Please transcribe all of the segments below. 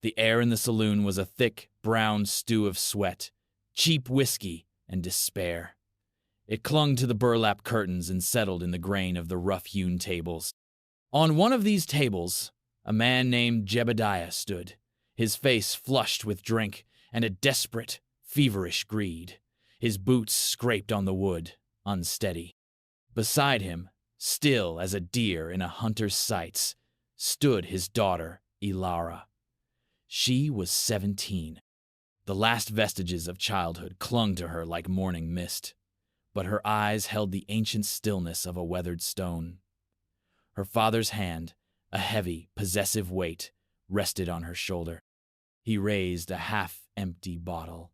The air in the saloon was a thick, brown stew of sweat, cheap whiskey, and despair. It clung to the burlap curtains and settled in the grain of the rough-hewn tables. On one of these tables, a man named Jebediah stood, his face flushed with drink and a desperate, feverish greed. His boots scraped on the wood, unsteady. Beside him, still as a deer in a hunter's sights, stood his daughter, Ilara. She was 17. The last vestiges of childhood clung to her like morning mist, but her eyes held the ancient stillness of a weathered stone. Her father's hand, a heavy, possessive weight, rested on her shoulder. He raised a half-empty bottle.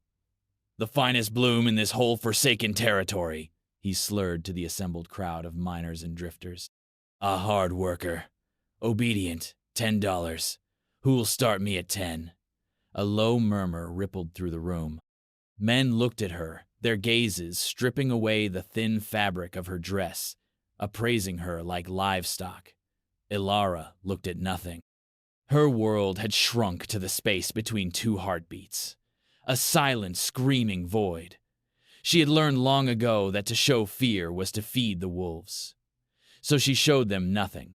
"The finest bloom in this whole forsaken territory," he slurred to the assembled crowd of miners and drifters. "A hard worker. Obedient. $10. Who'll start me at 10? A low murmur rippled through the room. Men looked at her, their gazes stripping away the thin fabric of her dress, appraising her like livestock. Ilara looked at nothing. Her world had shrunk to the space between two heartbeats, a silent, screaming void. She had learned long ago that to show fear was to feed the wolves. So she showed them nothing.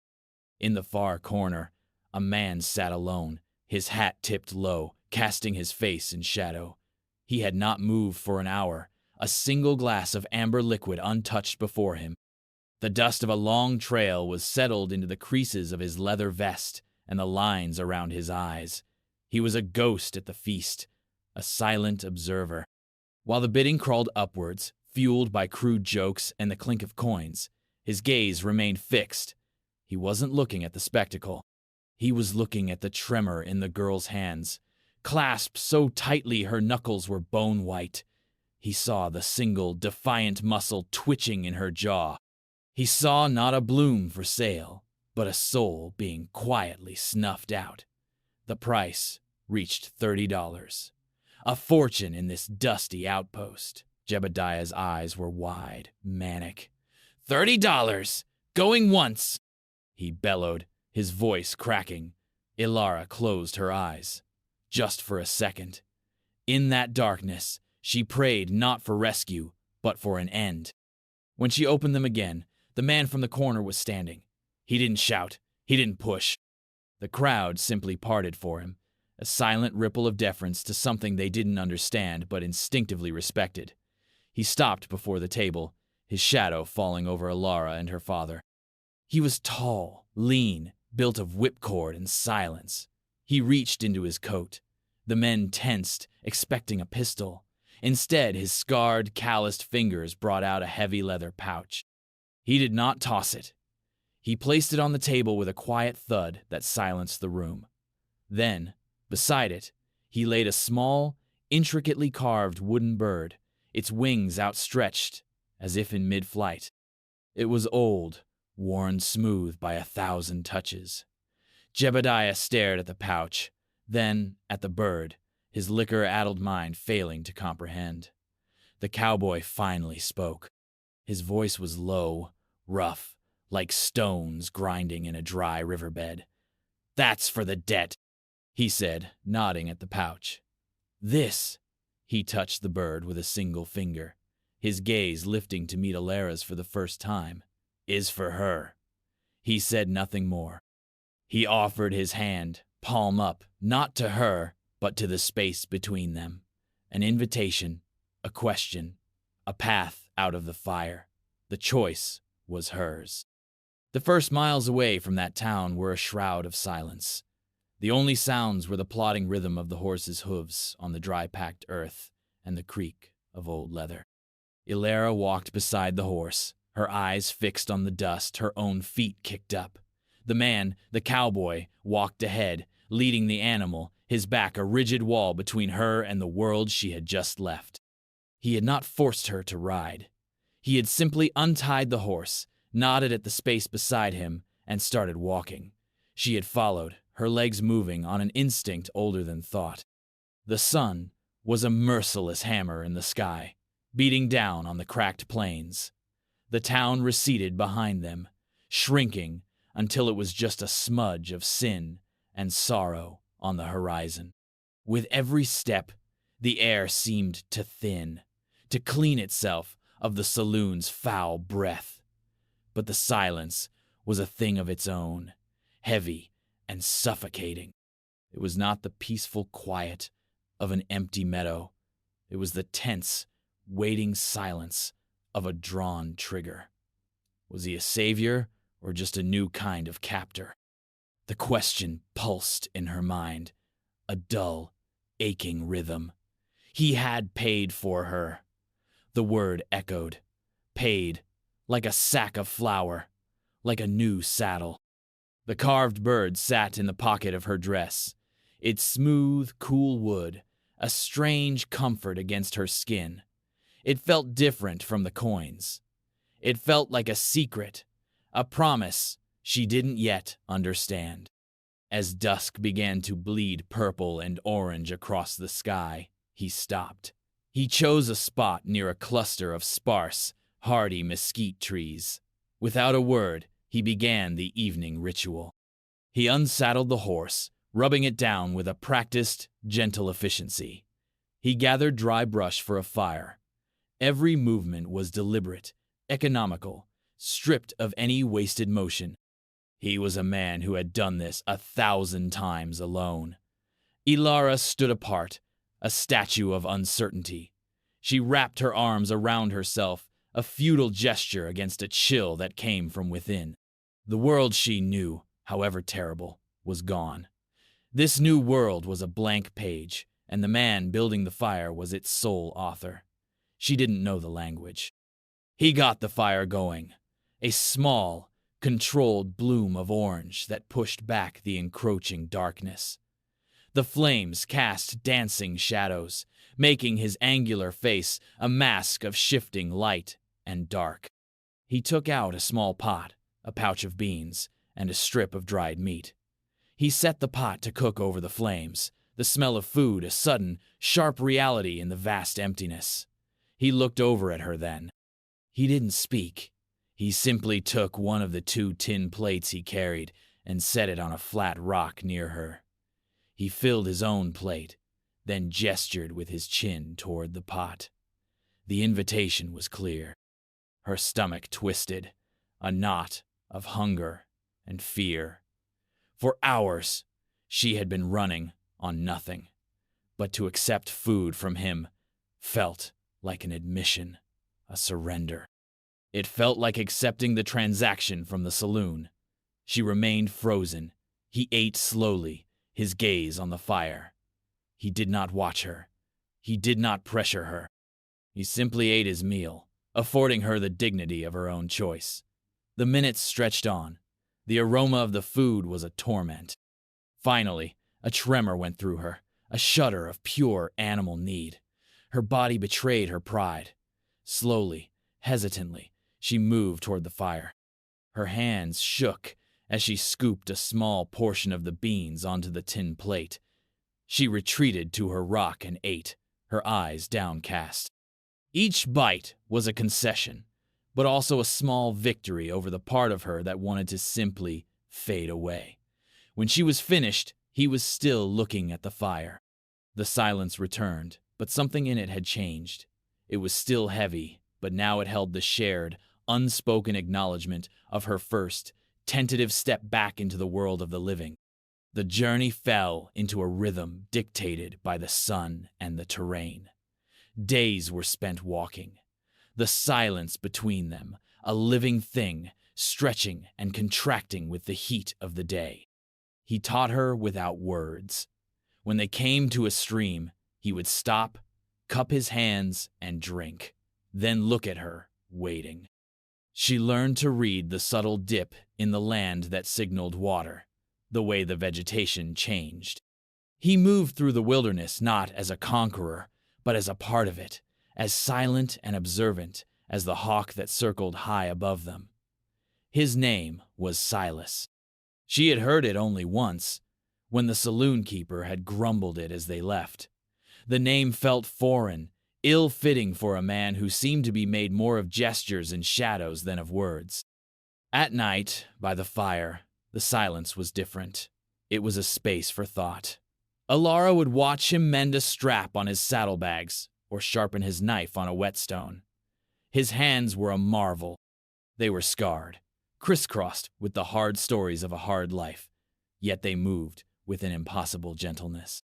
In the far corner, a man sat alone, his hat tipped low, casting his face in shadow. He had not moved for an hour, a single glass of amber liquid untouched before him. The dust of a long trail was settled into the creases of his leather vest and the lines around his eyes. He was a ghost at the feast, a silent observer. While the bidding crawled upwards, fueled by crude jokes and the clink of coins, his gaze remained fixed. He wasn't looking at the spectacle. He was looking at the tremor in the girl's hands, clasped so tightly her knuckles were bone white. He saw the single, defiant muscle twitching in her jaw. He saw not a bloom for sale, but a soul being quietly snuffed out. The price reached $30. A fortune in this dusty outpost. Jebediah's eyes were wide, manic. $30! Going once! He bellowed, his voice cracking. Ilara closed her eyes. Just for a second. In that darkness, she prayed not for rescue, but for an end. When she opened them again, the man from the corner was standing. He didn't shout. He didn't push. The crowd simply parted for him, a silent ripple of deference to something they didn't understand but instinctively respected. He stopped before the table, his shadow falling over Ilara and her father. He was tall, lean, built of whipcord and silence. He reached into his coat. The men tensed, expecting a pistol. Instead, his scarred, calloused fingers brought out a heavy leather pouch. He did not toss it. He placed it on the table with a quiet thud that silenced the room. Then, beside it, he laid a small, intricately carved wooden bird, its wings outstretched, as if in mid-flight. It was old, worn smooth by 1,000 touches. Jebediah stared at the pouch, then at the bird, his liquor-addled mind failing to comprehend. The cowboy finally spoke. His voice was low, rough, like stones grinding in a dry riverbed. "That's for the debt," he said, nodding at the pouch. "This," he touched the bird with a single finger, his gaze lifting to meet Ilara's for the first time, "is for her." He said nothing more. He offered his hand, palm up, not to her, but to the space between them. An invitation, a question, a path out of the fire. The choice was hers. The first miles away from that town were a shroud of silence. The only sounds were the plodding rhythm of the horse's hooves on the dry-packed earth and the creak of old leather. Ilara walked beside the horse, her eyes fixed on the dust, her own feet kicked up. The man, the cowboy, walked ahead, leading the animal, his back a rigid wall between her and the world she had just left. He had not forced her to ride. He had simply untied the horse, nodded at the space beside him, and started walking. She had followed, her legs moving on an instinct older than thought. The sun was a merciless hammer in the sky, beating down on the cracked plains. The town receded behind them, shrinking until it was just a smudge of sin and sorrow on the horizon. With every step, the air seemed to thin, to clean itself of the saloon's foul breath. But the silence was a thing of its own, heavy and suffocating. It was not the peaceful quiet of an empty meadow. It was the tense, waiting silence of a drawn trigger. Was he a savior or just a new kind of captor? The question pulsed in her mind, a dull, aching rhythm. He had paid for her. The word echoed. Paid, like a sack of flour, like a new saddle. The carved bird sat in the pocket of her dress, its smooth, cool wood, a strange comfort against her skin. It felt different from the coins. It felt like a secret, a promise she didn't yet understand. As dusk began to bleed purple and orange across the sky, he stopped. He chose a spot near a cluster of sparse, hardy mesquite trees. Without a word, he began the evening ritual. He unsaddled the horse, rubbing it down with a practiced, gentle efficiency. He gathered dry brush for a fire. Every movement was deliberate, economical, stripped of any wasted motion. He was a man who had done this 1,000 times alone. Ilara stood apart, a statue of uncertainty. She wrapped her arms around herself, a futile gesture against a chill that came from within. The world she knew, however terrible, was gone. This new world was a blank page, and the man building the fire was its sole author. She didn't know the language. He got the fire going, a small, controlled bloom of orange that pushed back the encroaching darkness. The flames cast dancing shadows, making his angular face a mask of shifting light and dark. He took out a small pot, a pouch of beans, and a strip of dried meat. He set the pot to cook over the flames, the smell of food a sudden, sharp reality in the vast emptiness. He looked over at her then. He didn't speak. He simply took one of the 2 tin plates he carried and set it on a flat rock near her. He filled his own plate, then gestured with his chin toward the pot. The invitation was clear. Her stomach twisted, a knot of hunger and fear. For hours, she had been running on nothing, but to accept food from him felt like an admission, a surrender. It felt like accepting the transaction from the saloon. She remained frozen. He ate slowly, his gaze on the fire. He did not watch her. He did not pressure her. He simply ate his meal, affording her the dignity of her own choice. The minutes stretched on. The aroma of the food was a torment. Finally, a tremor went through her, a shudder of pure animal need. Her body betrayed her pride. Slowly, hesitantly, she moved toward the fire. Her hands shook as she scooped a small portion of the beans onto the tin plate. She retreated to her rock and ate, her eyes downcast. Each bite was a concession, but also a small victory over the part of her that wanted to simply fade away. When she was finished, he was still looking at the fire. The silence returned, but something in it had changed. It was still heavy, but now it held the shared, unspoken acknowledgement of her first, tentative step back into the world of the living. The journey fell into a rhythm dictated by the sun and the terrain. Days were spent walking. The silence between them, a living thing, stretching and contracting with the heat of the day. He taught her without words. When they came to a stream, he would stop, cup his hands, and drink, then look at her, waiting. She learned to read the subtle dip in the land that signaled water, the way the vegetation changed. He moved through the wilderness not as a conqueror, but as a part of it, as silent and observant as the hawk that circled high above them. His name was Silas. She had heard it only once, when the saloon keeper had grumbled it as they left. The name felt foreign, ill-fitting for a man who seemed to be made more of gestures and shadows than of words. At night, by the fire, the silence was different. It was a space for thought. Alara would watch him mend a strap on his saddlebags or sharpen his knife on a whetstone. His hands were a marvel. They were scarred, crisscrossed with the hard stories of a hard life, yet they moved with an impossible gentleness.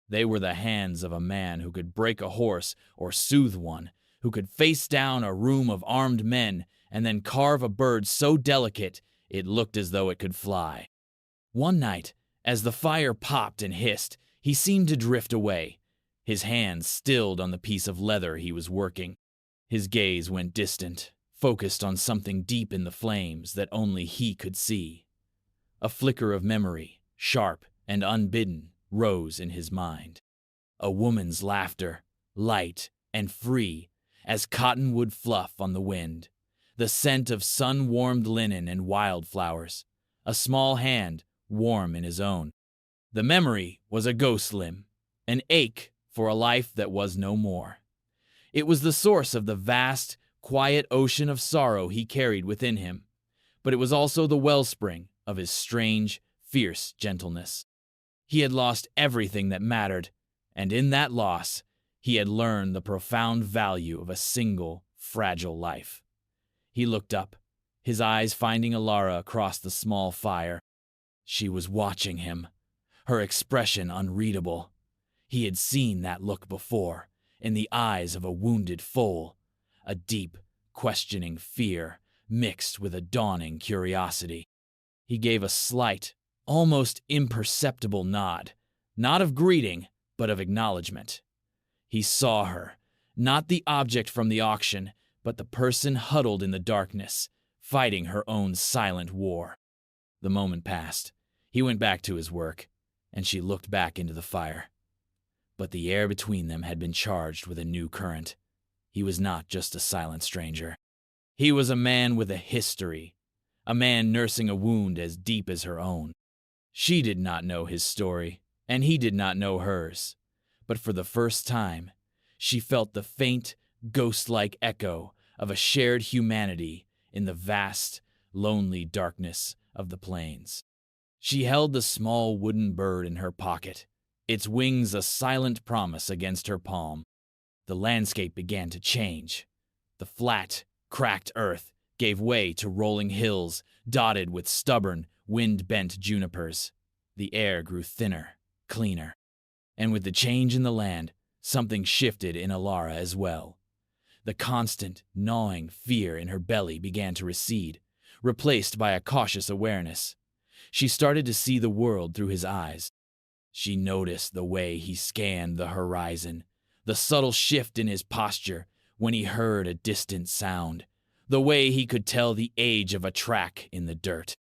They were the hands of a man who could break a horse or soothe one, who could face down a room of armed men and then carve a bird so delicate it looked as though it could fly. One night, as the fire popped and hissed, he seemed to drift away, his hands stilled on the piece of leather he was working. His gaze went distant, focused on something deep in the flames that only he could see. A flicker of memory, sharp and unbidden, rose in his mind. A woman's laughter, light and free as cottonwood fluff on the wind, the scent of sun-warmed linen and wildflowers, a small hand warm in his own. The memory was a ghost limb, an ache for a life that was no more. It was the source of the vast, quiet ocean of sorrow he carried within him, but it was also the wellspring of his strange, fierce gentleness. He had lost everything that mattered, and in that loss, he had learned the profound value of a single, fragile life. He looked up, his eyes finding Alara across the small fire. She was watching him, her expression unreadable. He had seen that look before, in the eyes of a wounded foal, a deep, questioning fear mixed with a dawning curiosity. He gave a slight, almost imperceptible nod, not of greeting, but of acknowledgement. He saw her, not the object from the auction, but the person huddled in the darkness, fighting her own silent war. The moment passed. He went back to his work, and she looked back into the fire. But the air between them had been charged with a new current. He was not just a silent stranger. He was a man with a history, a man nursing a wound as deep as her own. She did not know his story, and he did not know hers. But for the first time, she felt the faint, ghost-like echo of a shared humanity in the vast, lonely darkness of the plains. She held the small wooden bird in her pocket, its wings a silent promise against her palm. The landscape began to change. The flat, cracked earth gave way to rolling hills dotted with stubborn, wind-bent junipers. The air grew thinner, cleaner. And with the change in the land, something shifted in Alara as well. The constant, gnawing fear in her belly began to recede, replaced by a cautious awareness. She started to see the world through his eyes. She noticed the way he scanned the horizon, the subtle shift in his posture when he heard a distant sound, the way he could tell the age of a track in the dirt.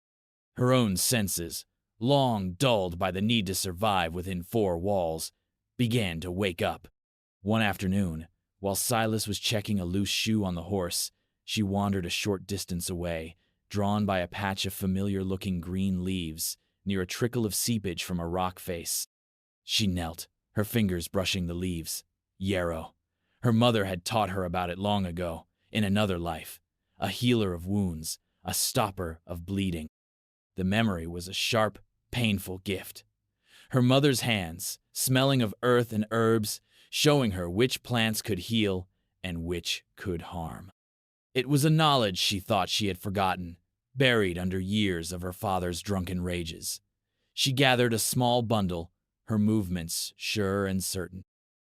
Her own senses, long dulled by the need to survive within four walls, began to wake up. One afternoon, while Silas was checking a loose shoe on the horse, she wandered a short distance away, drawn by a patch of familiar-looking green leaves near a trickle of seepage from a rock face. She knelt, her fingers brushing the leaves. Yarrow. Her mother had taught her about it long ago, in another life. A healer of wounds, a stopper of bleeding. The memory was a sharp, painful gift. Her mother's hands, smelling of earth and herbs, showing her which plants could heal and which could harm. It was a knowledge she thought she had forgotten, buried under years of her father's drunken rages. She gathered a small bundle, her movements sure and certain.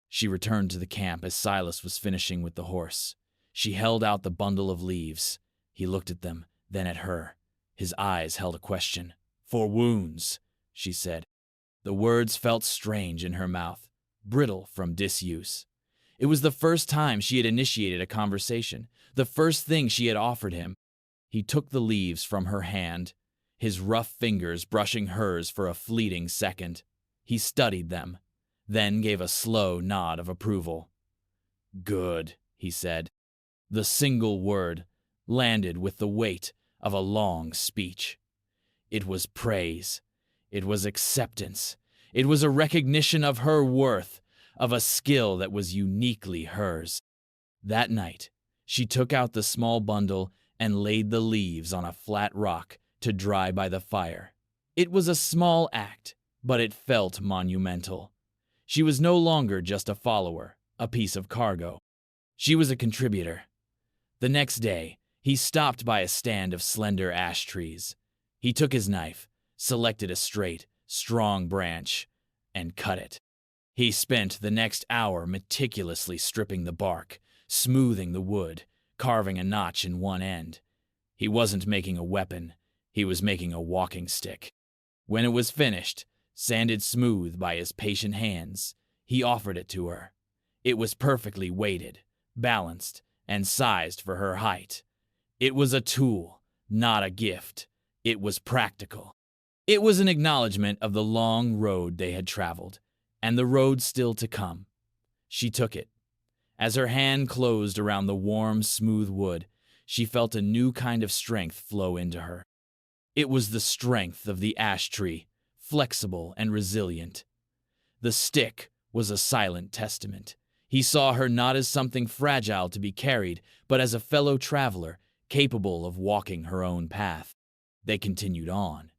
She returned to the camp as Silas was finishing with the horse. She held out the bundle of leaves. He looked at them, then at her. His eyes held a question. "For wounds," she said. The words felt strange in her mouth, brittle from disuse. It was the first time she had initiated a conversation, the first thing she had offered him. He took the leaves from her hand, his rough fingers brushing hers for a fleeting second. He studied them, then gave a slow nod of approval. "Good," he said. The single word landed with the weight of a long speech. It was praise. It was acceptance. It was a recognition of her worth, of a skill that was uniquely hers. That night, she took out the small bundle and laid the leaves on a flat rock to dry by the fire. It was a small act, but it felt monumental. She was no longer just a follower, a piece of cargo. She was a contributor. The next day, he stopped by a stand of slender ash trees. He took his knife, selected a straight, strong branch, and cut it. He spent the next hour meticulously stripping the bark, smoothing the wood, carving a notch in one end. He wasn't making a weapon, he was making a walking stick. When it was finished, sanded smooth by his patient hands, he offered it to her. It was perfectly weighted, balanced, and sized for her height. It was a tool, not a gift. It was practical. It was an acknowledgement of the long road they had traveled, and the road still to come. She took it. As her hand closed around the warm, smooth wood, she felt a new kind of strength flow into her. It was the strength of the ash tree, flexible and resilient. The stick was a silent testament. He saw her not as something fragile to be carried, but as a fellow traveler, capable of walking her own path. They continued on,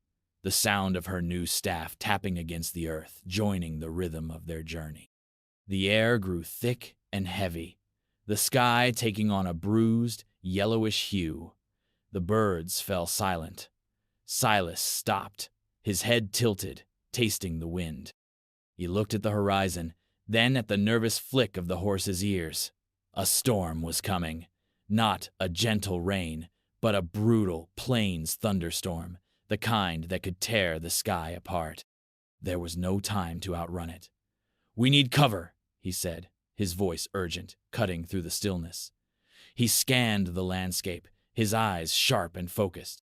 the sound of her new staff tapping against the earth, joining the rhythm of their journey. The air grew thick and heavy, the sky taking on a bruised, yellowish hue. The birds fell silent. Silas stopped, his head tilted, tasting the wind. He looked at the horizon, then at the nervous flick of the horse's ears. A storm was coming, not a gentle rain, but a brutal plains thunderstorm, the kind that could tear the sky apart. There was no time to outrun it. "We need cover," he said, his voice urgent, cutting through the stillness. He scanned the landscape, his eyes sharp and focused.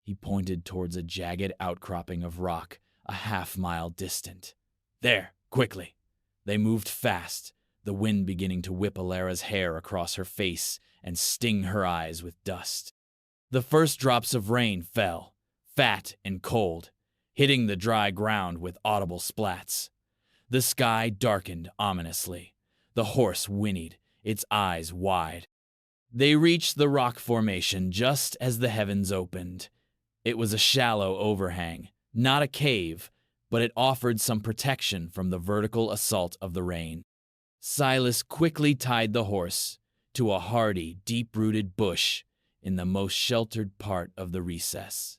He pointed towards a jagged outcropping of rock, a half-mile distant. "There, quickly." They moved fast, the wind beginning to whip Alara's hair across her face and sting her eyes with dust. The first drops of rain fell, fat and cold, hitting the dry ground with audible splats. The sky darkened ominously. The horse whinnied, its eyes wide. They reached the rock formation just as the heavens opened. It was a shallow overhang, not a cave, but it offered some protection from the vertical assault of the rain. Silas quickly tied the horse to a hardy, deep-rooted bush in the most sheltered part of the recess.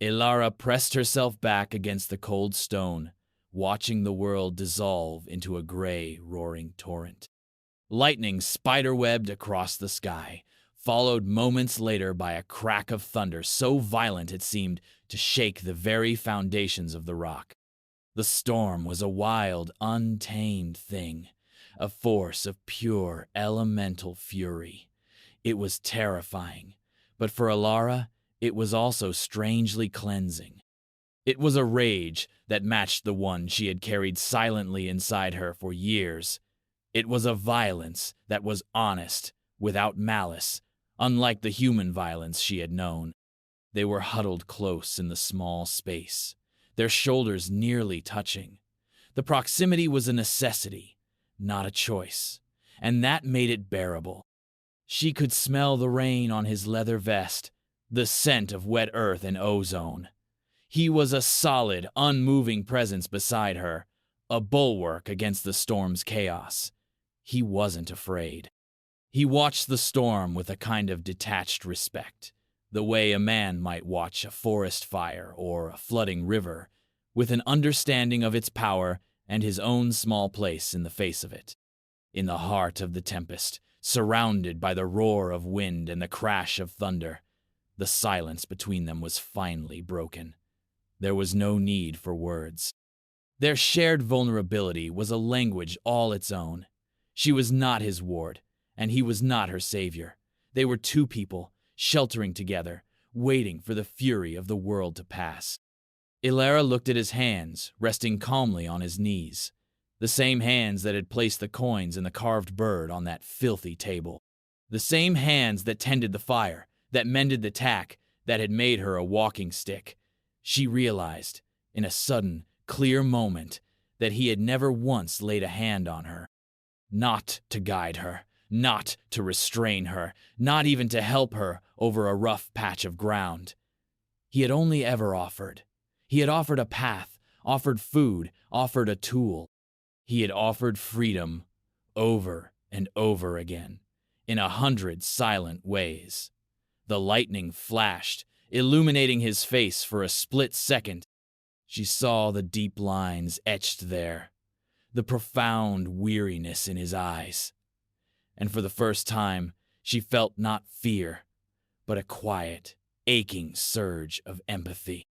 Ilara pressed herself back against the cold stone, watching the world dissolve into a gray, roaring torrent. Lightning spiderwebbed across the sky, followed moments later by a crack of thunder so violent it seemed to shake the very foundations of the rock. The storm was a wild, untamed thing, a force of pure, elemental fury. It was terrifying, but for Ilara, it was also strangely cleansing. It was a rage that matched the one she had carried silently inside her for years. It was a violence that was honest, without malice, unlike the human violence she had known. They were huddled close in the small space, their shoulders nearly touching. The proximity was a necessity, not a choice, and that made it bearable. She could smell the rain on his leather vest, the scent of wet earth and ozone. He was a solid, unmoving presence beside her, a bulwark against the storm's chaos. He wasn't afraid. He watched the storm with a kind of detached respect, the way a man might watch a forest fire or a flooding river, with an understanding of its power and his own small place in the face of it. In the heart of the tempest, surrounded by the roar of wind and the crash of thunder, the silence between them was finally broken. There was no need for words. Their shared vulnerability was a language all its own. She was not his ward, and he was not her savior. They were two people, sheltering together, waiting for the fury of the world to pass. Ilara looked at his hands, resting calmly on his knees, the same hands that had placed the coins and the carved bird on that filthy table, the same hands that tended the fire, that mended the tack, that had made her a walking stick. She realized, in a sudden, clear moment, that he had never once laid a hand on her. Not to guide her, not to restrain her, not even to help her over a rough patch of ground. He had only ever offered. He had offered a path, offered food, offered a tool. He had offered freedom over and over again, in 100 silent ways. The lightning flashed, illuminating his face for a split second. She saw the deep lines etched there, the profound weariness in his eyes. And for the first time, she felt not fear, but a quiet, aching surge of empathy.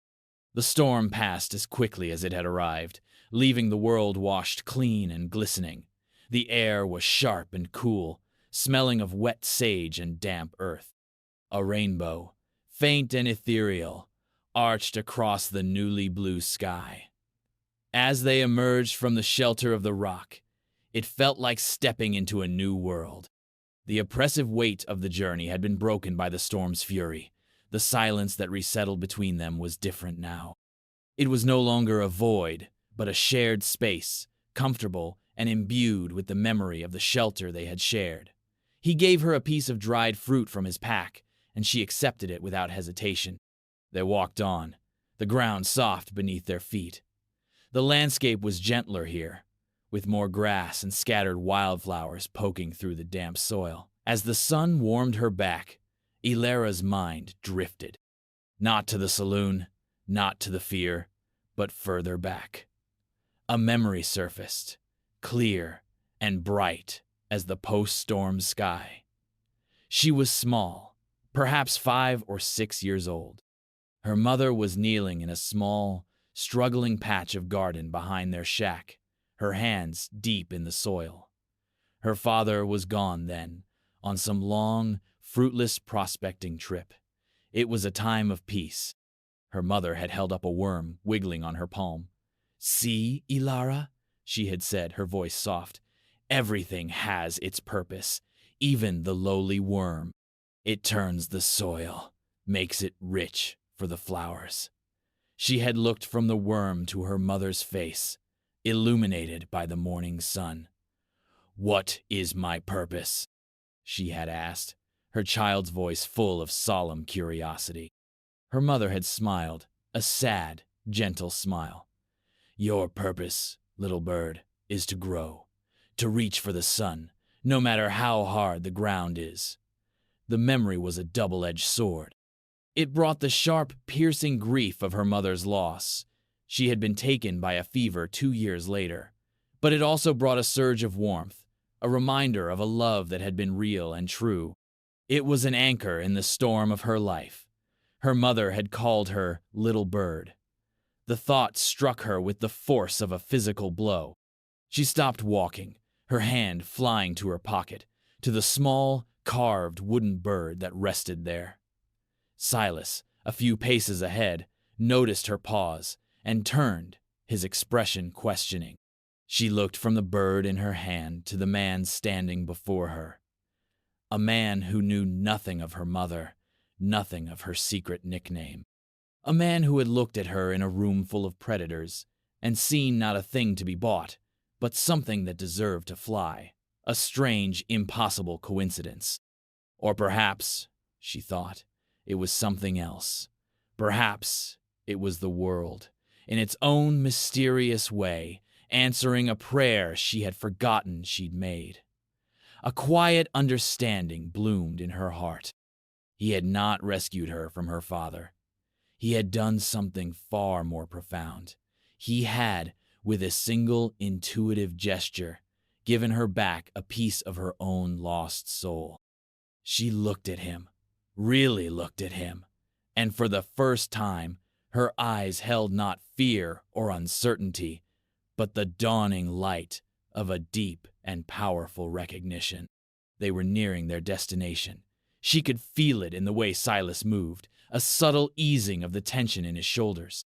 The storm passed as quickly as it had arrived, leaving the world washed clean and glistening. The air was sharp and cool, smelling of wet sage and damp earth. A rainbow, faint and ethereal, arched across the newly blue sky. As they emerged from the shelter of the rock, it felt like stepping into a new world. The oppressive weight of the journey had been broken by the storm's fury. The silence that resettled between them was different now. It was no longer a void, but a shared space, comfortable and imbued with the memory of the shelter they had shared. He gave her a piece of dried fruit from his pack, and she accepted it without hesitation. They walked on, the ground soft beneath their feet. The landscape was gentler here, with more grass and scattered wildflowers poking through the damp soil. As the sun warmed her back, Ilara's mind drifted. Not to the saloon, not to the fear, but further back. A memory surfaced, clear and bright as the post-storm sky. She was small, perhaps 5 or 6 years old. Her mother was kneeling in a small, struggling patch of garden behind their shack, her hands deep in the soil. Her father was gone then, on some long, fruitless prospecting trip. It was a time of peace. Her mother had held up a worm, wiggling on her palm. "See, Ilara," she had said, her voice soft. "Everything has its purpose, even the lowly worm. It turns the soil, makes it rich for the flowers." She had looked from the worm to her mother's face, illuminated by the morning sun. "What is my purpose?" she had asked, her child's voice full of solemn curiosity. Her mother had smiled, a sad, gentle smile. "Your purpose, little bird, is to grow, to reach for the sun, no matter how hard the ground is." The memory was a double-edged sword. It brought the sharp, piercing grief of her mother's loss. She had been taken by a fever 2 years later. But it also brought a surge of warmth, a reminder of a love that had been real and true. It was an anchor in the storm of her life. Her mother had called her little bird. The thought struck her with the force of a physical blow. She stopped walking, her hand flying to her pocket, to the small, carved wooden bird that rested there. Silas, a few paces ahead, noticed her pause and turned, his expression questioning. She looked from the bird in her hand to the man standing before her. A man who knew nothing of her mother, nothing of her secret nickname. A man who had looked at her in a room full of predators and seen not a thing to be bought, but something that deserved to fly. A strange, impossible coincidence. Or perhaps, she thought, it was something else. Perhaps it was the world, in its own mysterious way, answering a prayer she had forgotten she'd made. A quiet understanding bloomed in her heart. He had not rescued her from her father. He had done something far more profound. He had, with a single intuitive gesture, given her back a piece of her own lost soul. She looked at him, really looked at him, and for the first time, her eyes held not fear or uncertainty, but the dawning light of a deep and powerful recognition. They were nearing their destination. She could feel it in the way Silas moved, a subtle easing of the tension in his shoulders.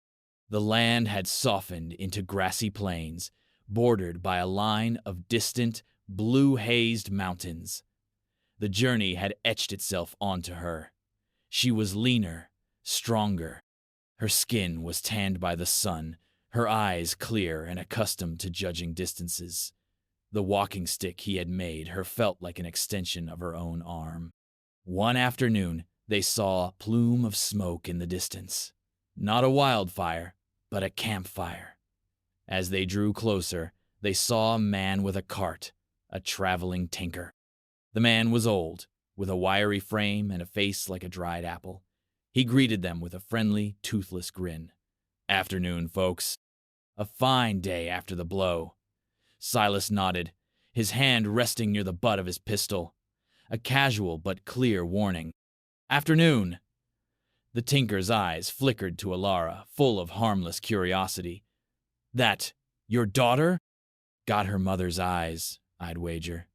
The land had softened into grassy plains, bordered by a line of distant, blue-hazed mountains. The journey had etched itself onto her. She was leaner, stronger. Her skin was tanned by the sun, her eyes clear and accustomed to judging distances. The walking stick he had made her felt like an extension of her own arm. One afternoon, they saw a plume of smoke in the distance. Not a wildfire, but a campfire. As they drew closer, they saw a man with a cart, a traveling tinker. The man was old, with a wiry frame and a face like a dried apple. He greeted them with a friendly, toothless grin. "Afternoon, folks. A fine day after the blow." Silas nodded, his hand resting near the butt of his pistol. A casual but clear warning. "Afternoon." The tinker's eyes flickered to Alara, full of harmless curiosity. "That your daughter?" "Got her mother's eyes, I'd wager."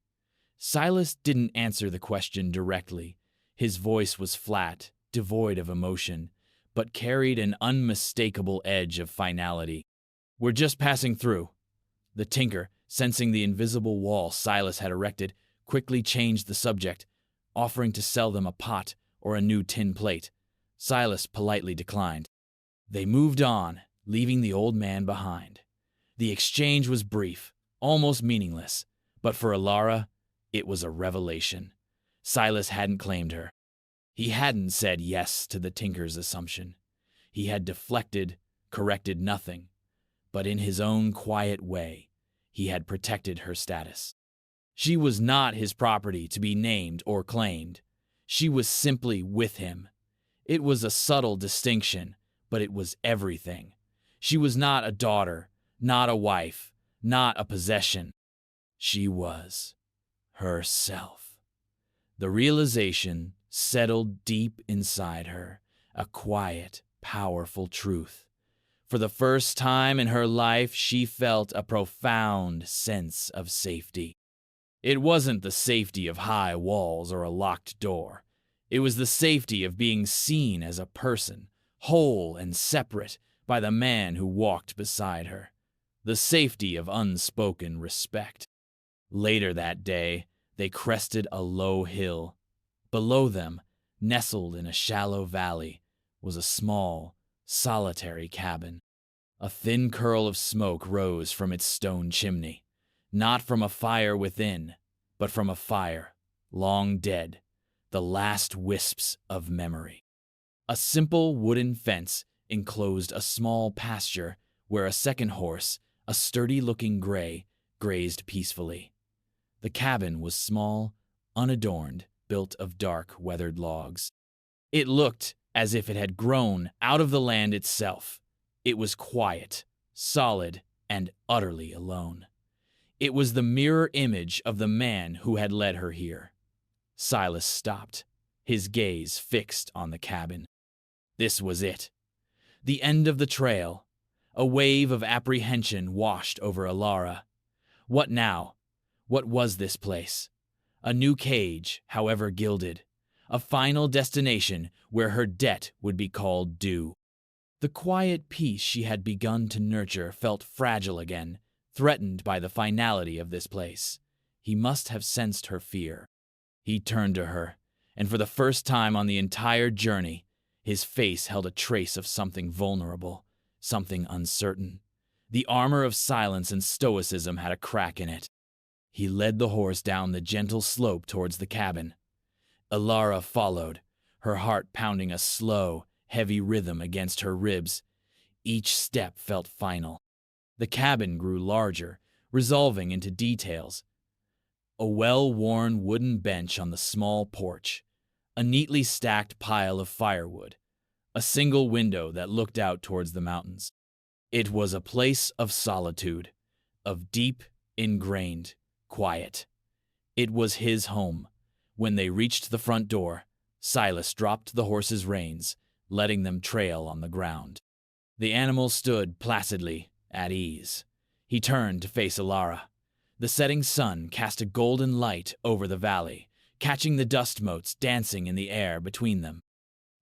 Silas didn't answer the question directly. His voice was flat, devoid of emotion, but carried an unmistakable edge of finality. "We're just passing through." The tinker, sensing the invisible wall Silas had erected, quickly changed the subject, offering to sell them a pot or a new tin plate. Silas politely declined. They moved on, leaving the old man behind. The exchange was brief, almost meaningless, but for Alara, it was a revelation. Silas hadn't claimed her. He hadn't said yes to the tinker's assumption. He had deflected, corrected nothing, but in his own quiet way, he had protected her status. She was not his property to be named or claimed. She was simply with him. It was a subtle distinction, but it was everything. She was not a daughter, not a wife, not a possession. She was herself. The realization settled deep inside her, a quiet, powerful truth. For the first time in her life, she felt a profound sense of safety. It wasn't the safety of high walls or a locked door. It was the safety of being seen as a person, whole and separate, by the man who walked beside her. The safety of unspoken respect. Later that day, they crested a low hill. Below them, nestled in a shallow valley, was a small, solitary cabin. A thin curl of smoke rose from its stone chimney, not from a fire within, but from a fire, long dead, the last wisps of memory. A simple wooden fence enclosed a small pasture where a second horse, a sturdy-looking gray, grazed peacefully. The cabin was small, unadorned, built of dark, weathered logs. It looked as if it had grown out of the land itself. It was quiet, solid, and utterly alone. It was the mirror image of the man who had led her here. Silas stopped, his gaze fixed on the cabin. This was it. The end of the trail. A wave of apprehension washed over Alara. What now? What was this place? A new cage, however gilded. A final destination where her debt would be called due. The quiet peace she had begun to nurture felt fragile again, threatened by the finality of this place. He must have sensed her fear. He turned to her, and for the first time on the entire journey, his face held a trace of something vulnerable, something uncertain. The armor of silence and stoicism had a crack in it. He led the horse down the gentle slope towards the cabin. Alara followed, her heart pounding a slow, heavy rhythm against her ribs. Each step felt final. The cabin grew larger, resolving into details. A well-worn wooden bench on the small porch, a neatly stacked pile of firewood, a single window that looked out towards the mountains. It was a place of solitude, of deep, ingrained quiet. It was his home. When they reached the front door, Silas dropped the horse's reins, letting them trail on the ground. The animal stood placidly, at ease. He turned to face Alara. The setting sun cast a golden light over the valley, catching the dust motes dancing in the air between them.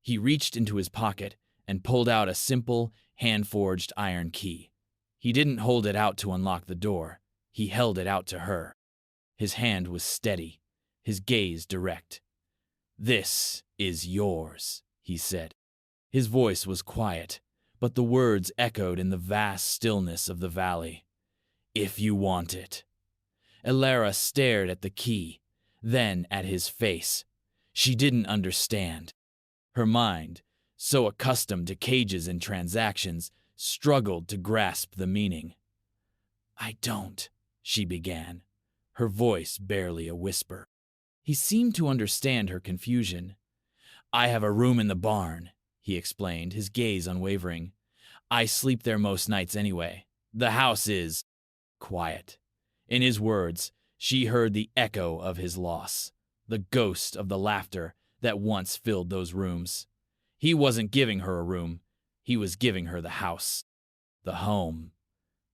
He reached into his pocket and pulled out a simple, hand-forged iron key. He didn't hold it out to unlock the door. He held it out to her. His hand was steady, his gaze direct. "This is yours," he said. His voice was quiet, but the words echoed in the vast stillness of the valley. "If you want it." Alara stared at the key, then at his face. She didn't understand. Her mind, so accustomed to cages and transactions, struggled to grasp the meaning. "I don't," she began, her voice barely a whisper. He seemed to understand her confusion. I have a room in the barn, he explained, his gaze unwavering. I sleep there most nights anyway. The house is quiet. In his words, she heard the echo of his loss, the ghost of the laughter that once filled those rooms. He wasn't giving her a room. He was giving her the house, the home.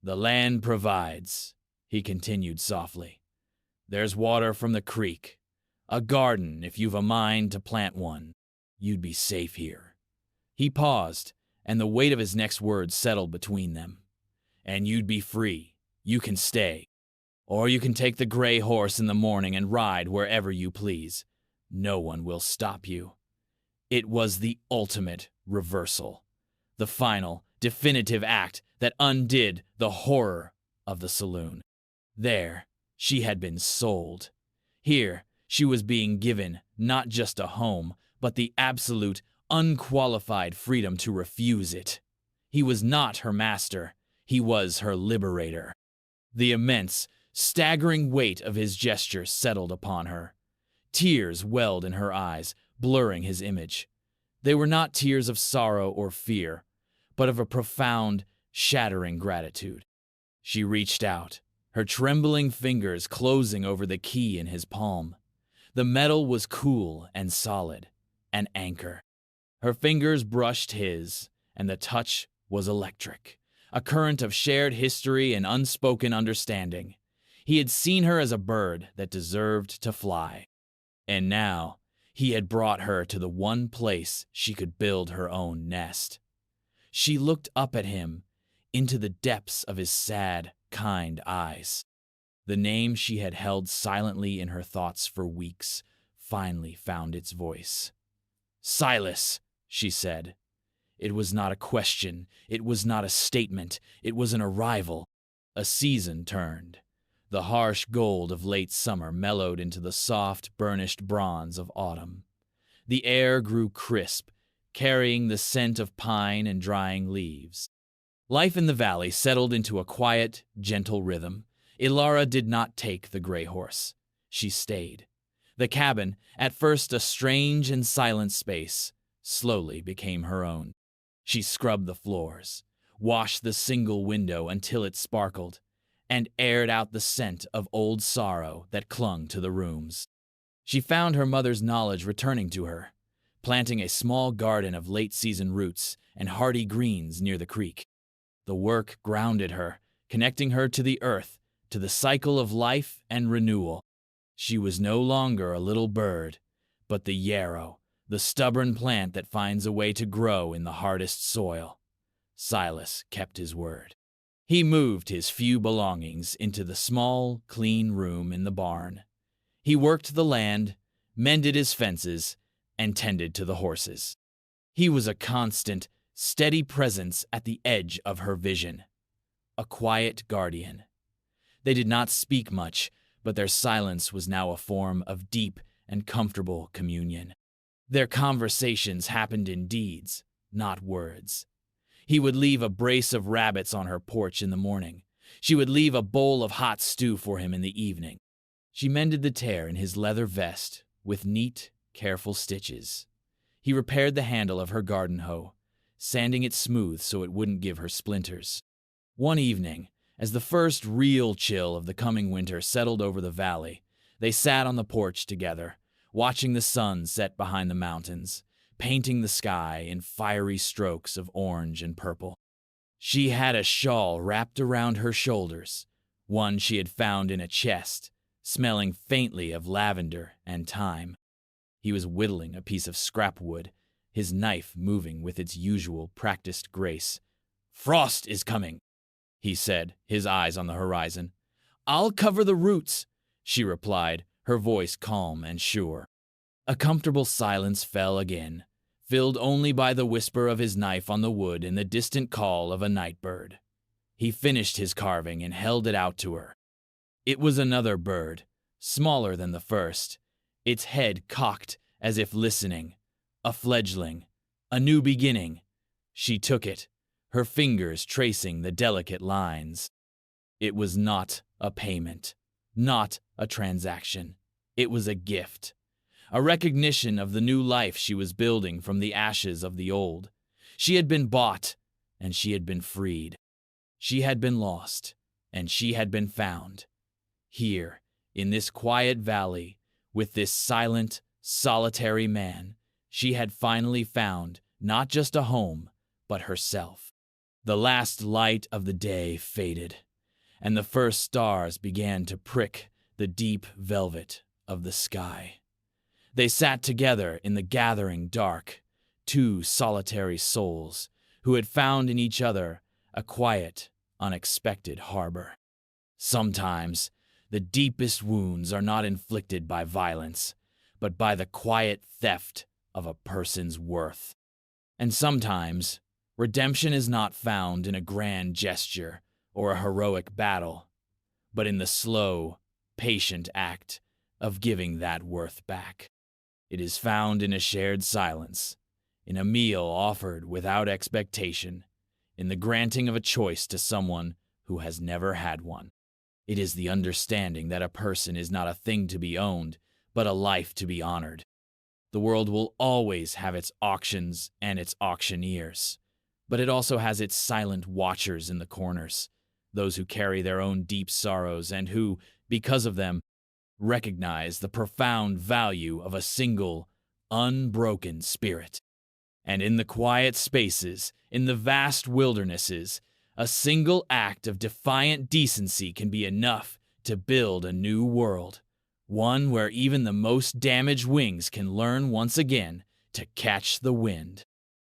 The land provides, he continued softly. There's water from the creek, a garden if you've a mind to plant one. You'd be safe here. He paused, and the weight of his next words settled between them. And you'd be free. You can stay. Or you can take the gray horse in the morning and ride wherever you please. No one will stop you. It was the ultimate reversal, the final, definitive act that undid the horror of the saloon. There, she had been sold. Here, she was being given not just a home, but the absolute, unqualified freedom to refuse it. He was not her master. He was her liberator. The immense, staggering weight of his gesture settled upon her. Tears welled in her eyes, blurring his image. They were not tears of sorrow or fear, but of a profound, shattering gratitude. She reached out, her trembling fingers closing over the key in his palm. The metal was cool and solid, an anchor. Her fingers brushed his, and the touch was electric, a current of shared history and unspoken understanding. He had seen her as a bird that deserved to fly. And now, he had brought her to the one place she could build her own nest. She looked up at him, into the depths of his sad, kind eyes. The name she had held silently in her thoughts for weeks finally found its voice. Silas, she said. It was not a question, it was not a statement, it was an arrival. A season turned. The harsh gold of late summer mellowed into the soft, burnished bronze of autumn. The air grew crisp, carrying the scent of pine and drying leaves. Life in the valley settled into a quiet, gentle rhythm. Ilara did not take the gray horse. She stayed. The cabin, at first a strange and silent space, slowly became her own. She scrubbed the floors, washed the single window until it sparkled, and aired out the scent of old sorrow that clung to the rooms. She found her mother's knowledge returning to her, planting a small garden of late-season roots and hardy greens near the creek. The work grounded her, connecting her to the earth, to the cycle of life and renewal. She was no longer a little bird, but the yarrow, the stubborn plant that finds a way to grow in the hardest soil. Silas kept his word. He moved his few belongings into the small, clean room in the barn. He worked the land, mended his fences, and tended to the horses. He was a constant, steady presence at the edge of her vision, a quiet guardian. They did not speak much, but their silence was now a form of deep and comfortable communion. Their conversations happened in deeds, not words. He would leave a brace of rabbits on her porch in the morning. She would leave a bowl of hot stew for him in the evening. She mended the tear in his leather vest with neat, careful stitches. He repaired the handle of her garden hoe, sanding it smooth so it wouldn't give her splinters. One evening, as the first real chill of the coming winter settled over the valley, they sat on the porch together, watching the sun set behind the mountains, painting the sky in fiery strokes of orange and purple. She had a shawl wrapped around her shoulders, one she had found in a chest, smelling faintly of lavender and thyme. He was whittling a piece of scrap wood, his knife moving with its usual practiced grace. "Frost is coming," he said, his eyes on the horizon. "I'll cover the roots," she replied, her voice calm and sure. A comfortable silence fell again, filled only by the whisper of his knife on the wood and the distant call of a night bird. He finished his carving and held it out to her. It was another bird, smaller than the first, its head cocked as if listening. A fledgling, a new beginning. She took it, her fingers tracing the delicate lines. It was not a payment, not a transaction. It was a gift, a recognition of the new life she was building from the ashes of the old. She had been bought, and she had been freed. She had been lost, and she had been found. Here, in this quiet valley, with this silent, solitary man, she had finally found not just a home, but herself. The last light of the day faded, and the first stars began to prick the deep velvet of the sky. They sat together in the gathering dark, two solitary souls who had found in each other a quiet, unexpected harbor. Sometimes, the deepest wounds are not inflicted by violence, but by the quiet theft of a person's worth. And sometimes, redemption is not found in a grand gesture or a heroic battle, but in the slow, patient act of giving that worth back. It is found in a shared silence, in a meal offered without expectation, in the granting of a choice to someone who has never had one. It is the understanding that a person is not a thing to be owned, but a life to be honored. The world will always have its auctions and its auctioneers, but it also has its silent watchers in the corners, those who carry their own deep sorrows and who, because of them, recognize the profound value of a single, unbroken spirit. And in the quiet spaces, in the vast wildernesses, a single act of defiant decency can be enough to build a new world, one where even the most damaged wings can learn once again to catch the wind.